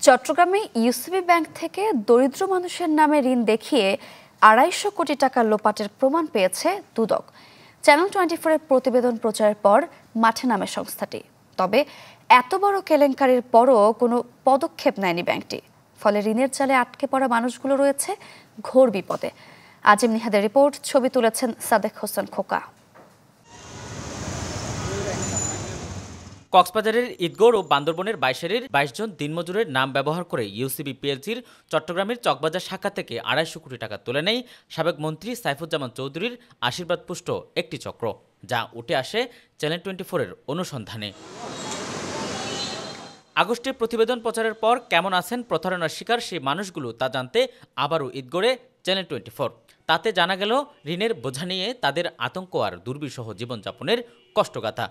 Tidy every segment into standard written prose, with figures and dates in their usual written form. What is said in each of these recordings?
চট্টগ্রামে UCB bank থেকে দরিদ্র মানুষের নামে ঋণ দেখিয়ে ২৫০ কোটি টাকা লোপাটের প্রমাণ পেয়েছে দুদক। চ্যানেল 24-এর প্রতিবেদন প্রচারের পর মাঠে নামে সংস্থাটি। তবে এত বড় কেলেঙ্কারির পরও কোনো পদক্ষেপ নেয়নি ব্যাংকটি। ফলে ঋণের জালে আটকে পড়া মানুষগুলো রয়েছে ঘোর বিপদে। আজিম নিহাদের রিপোর্ট, ছবি তুলেছেন সাদেক হোসেন খোকা। কক্সবাজারের ঈদগড় ও বান্দরবনের বাইশারীর ২২ জন দিনমজুরের নাম ব্যবহার করে ইউসিবি পিএলসির চট্টগ্রামের চকবাজার শাখা থেকে ২৫০ কোটি টাকা তুলে নেয় সাবেক মন্ত্রী সাইফুজ্জামান চৌধুরীর আশীর্বাদপুষ্ট একটি চক্র, যা উঠে আসে চ্যানেল 24-এর অনুসন্ধানে। আগস্টে প্রতিবেদন প্রচারের পর কেমন আছেন প্রতারণার শিকার সেই মানুষগুলো তা জানতে আবারও ঈদগড়ে চ্যানেল 24। তাতে জানা গেল ঋণের বোঝা নিয়ে তাদের আতঙ্ক আর দুর্বিষহ জীবনযাপনের কষ্টগাথা।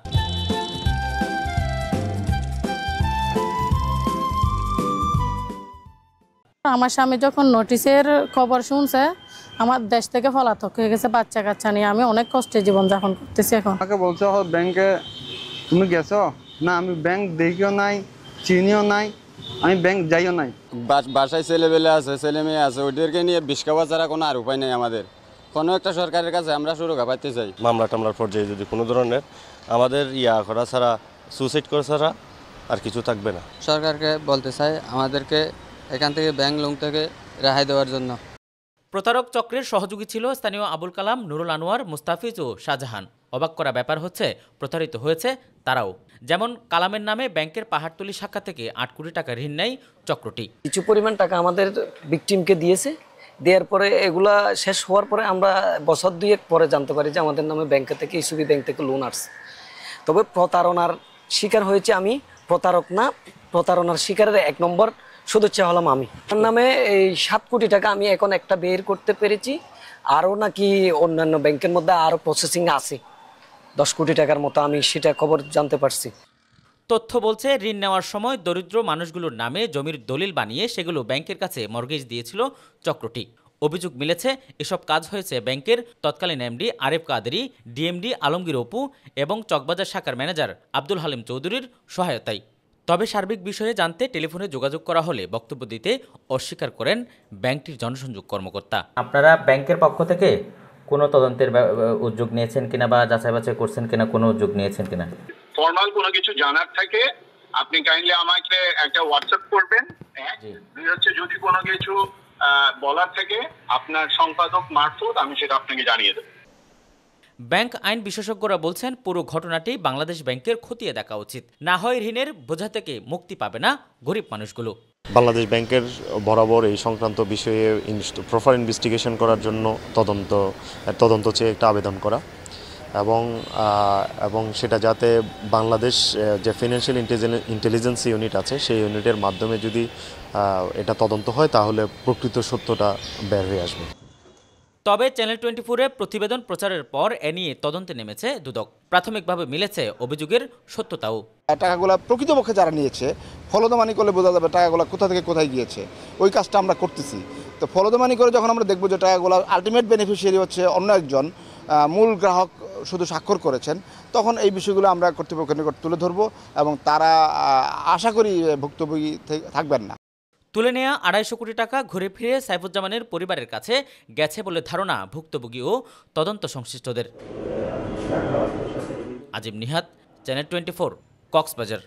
আমার স্বামী যখন নোটিশের খবর শুনছে, আমার দেশ থেকে পলাতক হয়ে গেছে বাচ্চা কাচ্চা নিয়ে। আমি অনেক কষ্টে জীবনযাপন করতেছি। এখন আমাকে বলছে ব্যাংকে তুমি গেছো না, আমি ব্যাংক দেখিও নাই, চিনিও নাই, আমি ব্যাংক যাইও নাই। বাসায় ছেলেবেলে আছে, ছেলে মেয়ে আছে, ওদেরকে নিয়ে বিষ খাওয়া ছাড়া কোনো আর উপায় নেই আমাদের। কোনো একটা সরকারের কাছে আমরা সুরক্ষা পাইতে চাই। মামলা টামলার পর্যায়ে যদি কোনো ধরনের আমাদের করা ছাড়া, সুইসাইড করা ছাড়া আর কিছু থাকবে না। সরকারকে বলতে চাই আমাদেরকে এখান থেকে ব্যাংক লোন থেকে রেহাই দেওয়ার জন্য। প্রতারক চক্রের সহযোগী ছিল স্থানীয় আবুল কালাম, নুরুল আনোয়ার, মুস্তাফিজ ও শাহজাহান। অবাক করা ব্যাপার হচ্ছে, প্রতারিত হয়েছে তারাও। যেমন কালামের নামে ব্যাংকের পাহাড়তলি শাখা থেকে ৮ কোটি টাকা ঋণ নেয় চক্রটি। কিছু পরিমাণ টাকা আমাদের ভিকটিমকে দিয়েছে। দেওয়ার পরে এগুলা শেষ হওয়ার পরে আমরা বছর দুয়েক পরে জানতে পারি যে আমাদের নামে ব্যাংক থেকে ইউসিবি ব্যাংক থেকে লোন আসছে। তবে প্রতারণার শিকার হয়েছে আমি, প্রতারক না, প্রতারণার শিকারের ১ নম্বর সদস্য হলাম আমি। তার নামে এই ৭ কোটি টাকা আমি এখন একটা বের করতে পেরেছি। আরও নাকি অন্যান্য ব্যাংকের মধ্যে আরও প্রসেসিং আছে ১০ কোটি টাকার মতো, আমি সেটা খবর জানতে পারছি। তথ্য বলছে, ঋণ নেওয়ার সময় দরিদ্র মানুষগুলোর নামে জমির দলিল বানিয়ে সেগুলো ব্যাংকের কাছে মর্গেজ দিয়েছিল চক্রটি। অভিযোগ মিলেছে, এসব কাজ হয়েছে ব্যাংকের তৎকালীন এমডি আরেফ কাদেরী, ডিএমডি আলমগীর অপু এবং চকবাজার শাখার ম্যানেজার আব্দুল হালিম চৌধুরীর সহায়তায়। তবে সার্বিক বিষয়ে জানতে টেলিফোনে যোগাযোগ করা হলে বক্তব্য দিতে অস্বীকার করেন ব্যাংকটির জনসংযোগ কর্মকর্তা। আপনারা ব্যাংকের পক্ষ থেকে কোনো তদন্তের উদ্যোগ নিয়েছেন কিনা বা যাচাই বাছাই করছেন কিনা, কোনো উদ্যোগ নিয়েছেন কিনা? ফর্মাল কোনো কিছু জানার থাকে আপনি কাইন্ডলি আমাকে একটা হোয়াটসঅ্যাপ করবেন। হচ্ছে যদি কোনো কিছু বলার থেকে আপনার সম্পাদক মারফত আমি সেটা আপনাকে জানিয়ে দেব। ব্যাংক আইন বিশেষজ্ঞরা বলছেন, পুরো ঘটনাটি বাংলাদেশ ব্যাংকের খতিয়ে দেখা উচিত। না হয় ঋণের বোঝা থেকে মুক্তি পাবে না গরিব মানুষগুলো। বাংলাদেশ ব্যাংকের বরাবর এই সংক্রান্ত বিষয়ে প্রপার ইনভেস্টিগেশন করার জন্য তদন্ত চেয়ে একটা আবেদন করা এবং সেটা যাতে বাংলাদেশ যে ফিনান্সিয়াল ইন্টেলিজেন্স ইউনিট আছে সেই ইউনিটের মাধ্যমে যদি এটা তদন্ত হয় তাহলে প্রকৃত সত্যটা বের হয়ে আসবে। তবে চ্যানেল 24-এ প্রতিবেদন প্রচারের পর এ নিয়ে তদন্তে নেমেছে দুদক। প্রাথমিকভাবে মিলেছে অভিযোগের সত্যতাও। টাকাগুলো প্রকৃতপক্ষে যারা নিয়েছে ফলদমানি করলে বোঝা যাবে টাকাগুলো কোথা থেকে কোথায় গিয়েছে। ওই কাজটা আমরা করতেছি। তো ফলদমানি করে যখন আমরা দেখব যে টাকাগুলো আলটিমেট বেনিফিশিয়ারি হচ্ছে অন্য একজন, মূল গ্রাহক শুধু স্বাক্ষর করেছেন, তখন এই বিষয়গুলো আমরা কর্তৃপক্ষের নিকট তুলে ধরব এবং তারা আশা করি ভুক্তভোগী থাকবেন না। তুলে নেওয়া ২৫০ কোটি টাকা ঘুরে ফিরে সাইফুজ্জামানের পরিবারের কাছে গেছে বলে ধারণা ভুক্তভোগী ও তদন্ত সংশ্লিষ্টদের। আজিম নিহাদ, চ্যানেল 24, কক্সবাজার।